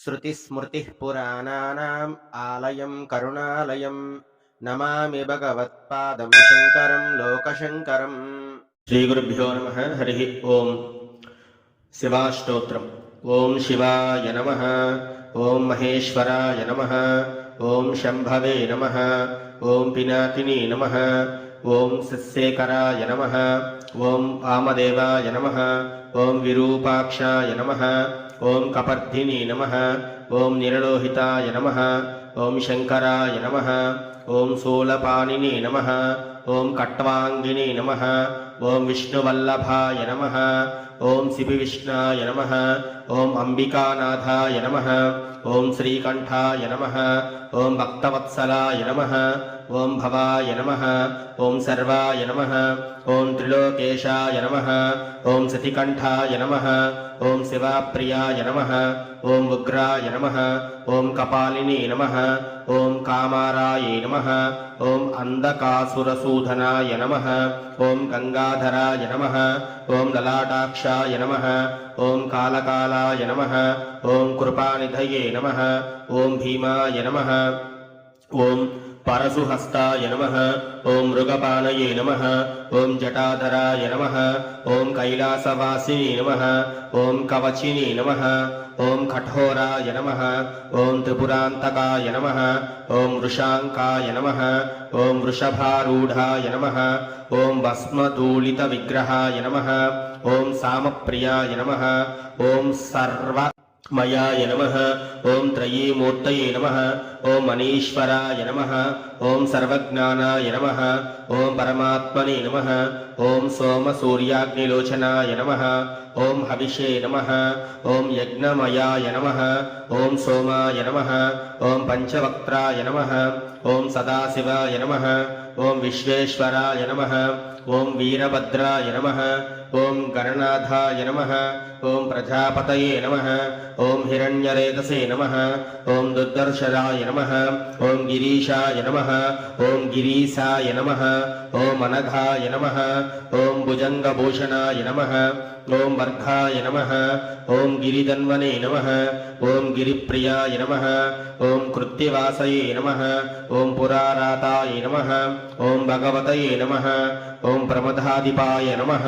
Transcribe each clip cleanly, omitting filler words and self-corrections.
श्रुतिस्मृतिपुराणानाम् आलयं करुणालयं नमामि भगवत्पादं शङ्करं लोकशङ्करम्। श्रीगुरुभ्यो नमः। हरिः ओम्। शिवाष्टोत्रम्। ओं शिवाय नमः। ओं महेश्वराय नमः। ओं शम्भवे नमः। ओं पिनाकिनी नमः। ओं सस्येकराय नमः। ओं वामदेवाय नमः। ओं विरूपाक्षाय नमः। ओं कपर्धिनी नमः। ओं निरलोहिताय नमः। ओं शङ्कराय नमः। ओं शूलपाणिनी नमः। ओं कट्वाङ्गिनी नमः। ओं विष्णुवल्लभाय नमः। ओं शिबिविष्णाय नमः। ओं अम्बिकानाथाय नमः। ओं श्रीकण्ठाय नमः। ओं भक्तवत्सलाय नमः। ओं भवाय नमः। ओं सर्वाय नमः। ओं त्रिलोकेशाय नमः। ओं सतिकण्ठाय नमः। ओं शिवाप्रियाय नमः। ओं उग्राय नमः। ओं कपालिनी नमः। ओं कामाराय नमः। ओं अन्धकासुरसूदनाय नमः। ओं गंगाधराय नमः। ओं ललाटाक्षाय नमः। ओं कालकालाय नमः। ओं कृपानिधये नमः। ओं भीमाय नमः। ओं परशुहस्ताय नमः। ओं मृगपाणये नमः। ओं जटाधराय नमः। ओं कैलासवासिनी नमः। ओं कवचिनी नमः। ओं कठोराय नमः। ओं त्रिपुरान्तकाय नमः। ओं वृषाङ्काय नमः। ओं वृषभारूढाय नमः। ओं भस्मधूलितविग्रहाय नमः। ओं सामप्रियाय नमः। ओं सर्वमयाय नमः। ओं त्रयीमूर्तये नमः। ओं मनीश्वराय नमः। ओं सर्वज्ञानाय नमः। ओं परमात्मने नमः। ओं सोमसूर्याग्निलोचनाय नमः। ओं हविषे नमः। ओं यज्ञमयाय नमः। ओं सोमाय नमः। ओं पंचवक्त्राय नमः। ओं सदाशिवाय नमः। ओं विश्वेश्वराय नमः। ओं वीरभद्राय नमः। ओं गणनाथाय नमः। ओं प्रजापतये नमः। ओं हिरण्यरेतसे नमः। ओं दुर्दर्शनाय नमः। ओं गिरीशाय नमः। ओं गिरीसाय नमः। ओं अनघाय नमः। ओं भुजङ्गभूषणाय नमः। ओं वर्गाय नमः। ओं गिरिधन्वने नमः। ओं गिरिप्रियाय नमः। ओं कृत्तिवासये नमः। ओं पुराराताय नमः। ओं भगवतये नमः। ओं प्रमदाधिपाय नमः।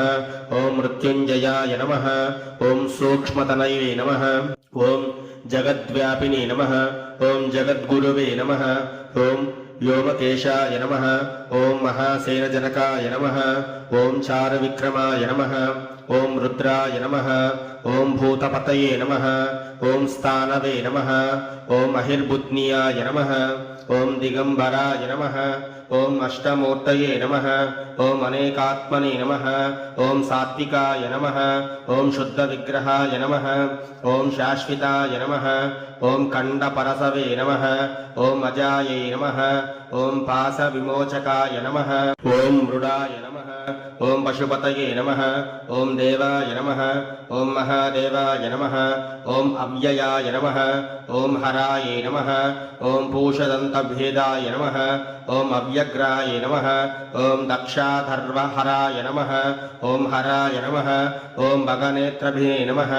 ओं मृत्युञ्जयाय नमः। ओं सूक्ष्मतनये नमः। ओं जगद्व्यापिने नमः। ओं जगद्गुरुवे नमः। ओं व्योमकेशाय नमः। ओं महासेनजनकाय नमः। ओं चारुविक्रमाय नमः। ओं रुद्राय नमः। ओं भूतपतये नमः। ओं स्थानवे नमः। ओं महिर्बुद्नियाय नमः। ओं दिगंबराय नमः। ओं अष्टमूर्तये नमः। ओं अनेकात्मने नमः। ओं सात्विकाय नमः। ओं शुद्धविग्रहाय नमः। ओं शाश्विताय नमः। ओं खण्डपरसवे नमः। ओं अजायै नमः। ओं पाशविमोचकाय नमः। ओं मृडाय नमः। ओं पशुपतये नमः। ओं देवाय नमः। ओं महादेवाय नमः। ओं अव्ययाय नमः। ओं हराय नमः। ओं पूषदन्तभेदाय नमः। ओं अव्यग्राय नमः। ओं दक्षाधर्वहराय नमः। ओं हराय नमः। ओं भगनेत्रभे नमः।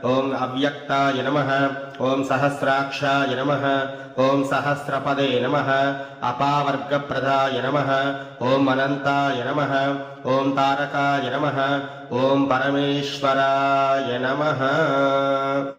ओं अव्यक्ताय नमः। ओं सहस्राक्षाय नमः। ओं सहस्रपदे नमः। अपावर्गप्रदाय नमः। ओं अनन्ताय नमः। ओं तारकाय नमः। ओं परमेश्वराय नमः।